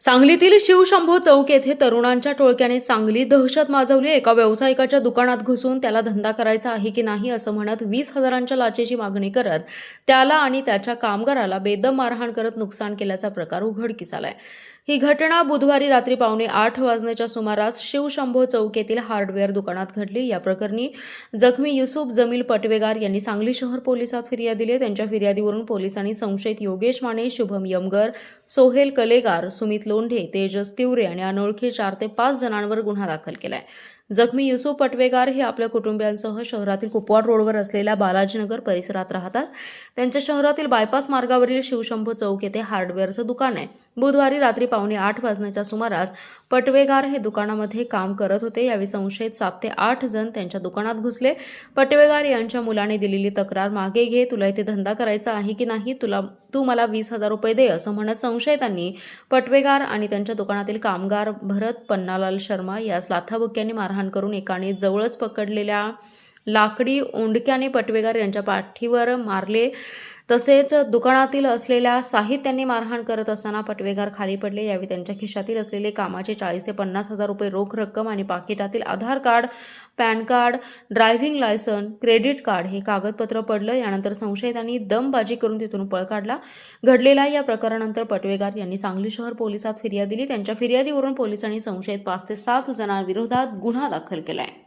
सांगलीतील शिवशंभो चौक येथे तरुणांच्या टोळक्याने चांगली दहशत माजवली। एका व्यावसायिकाच्या दुकानात घुसून त्याला धंदा करायचा आहे की नाही असं म्हणत 20,000च्या लाचेची मागणी करत त्याला आणि त्याच्या कामगाराला बेदम मारहाण करत नुकसान केल्याचा प्रकार उघडकीस आलाय। ही घटना बुधवारी रात्री 7:15 वाजण्याच्या सुमारास शिवशंभो चौक येथील हार्डवेअर दुकानात घडली। या प्रकरणी जखमी युसुफ जमील पटवेगार यांनी सांगली शहर पोलिसात फिर्याद दिली। त्यांच्या फिर्यादीवरून पोलिसांनी संशयित योगेश माने, शुभम यमगर, सोहेल कलेगार, सुमित लोंढे, तेजस तिवरे आणि अनोळखी 4 ते 5 जणांवर गुन्हा दाखल केलाय। जखमी युसुफ पटवेगार हे आपल्या कुटुंबियांसह शहरातील कुपवाड रोडवर असलेल्या बालाजीनगर परिसरात राहतात। त्यांच्या शहरातील बायपास मार्गावरील शिवशंभो चौक येथे हार्डवेअरचं दुकान आहे। बुधवारी रात्री 7:15 वाजण्याच्या सुमारास पटवेगार हे दुकानामध्ये काम करत होते। यावेळी संशयित 7 ते 8 जण त्यांच्या दुकानात घुसले। पटवेगार यांच्या मुलाने दिलेली तक्रार मागे घे, तुला इथे धंदा करायचा आहे की नाही, तू मला 20,000 रुपये दे असं म्हणत संशयितांनी पटवेगार आणि त्यांच्या दुकानातील कामगार भरत पन्नालाल शर्मा यास लाथाबुक्क्यांनी मारहाण करून एकाने जवळच पकडलेल्या लाकडी ओंडक्याने पटवेगार यांच्या पाठीवर मारले। तसेच दुकानातील असलेल्या साहित्याने मारहाण करत असताना पटवेगार खाली पडले। यावेळी त्यांच्या खिशातील असलेले कामाचे 40 ते 50,000 रुपये रोख रक्कम आणि पाकिटातील Aadhaar card, PAN card, driving licence, credit card हे कागदपत्र पडलं। यानंतर संशयितांनी दमबाजी करून तिथून पळ काढला। घडलेल्या या प्रकारानंतर पटवेगार यांनी सांगली शहर पोलिसात फिर्याद दिली। त्यांच्या फिर्यादीवरून पोलिसांनी संशयित 5 ते 7 जणांविरोधात गुन्हा दाखल केलाय।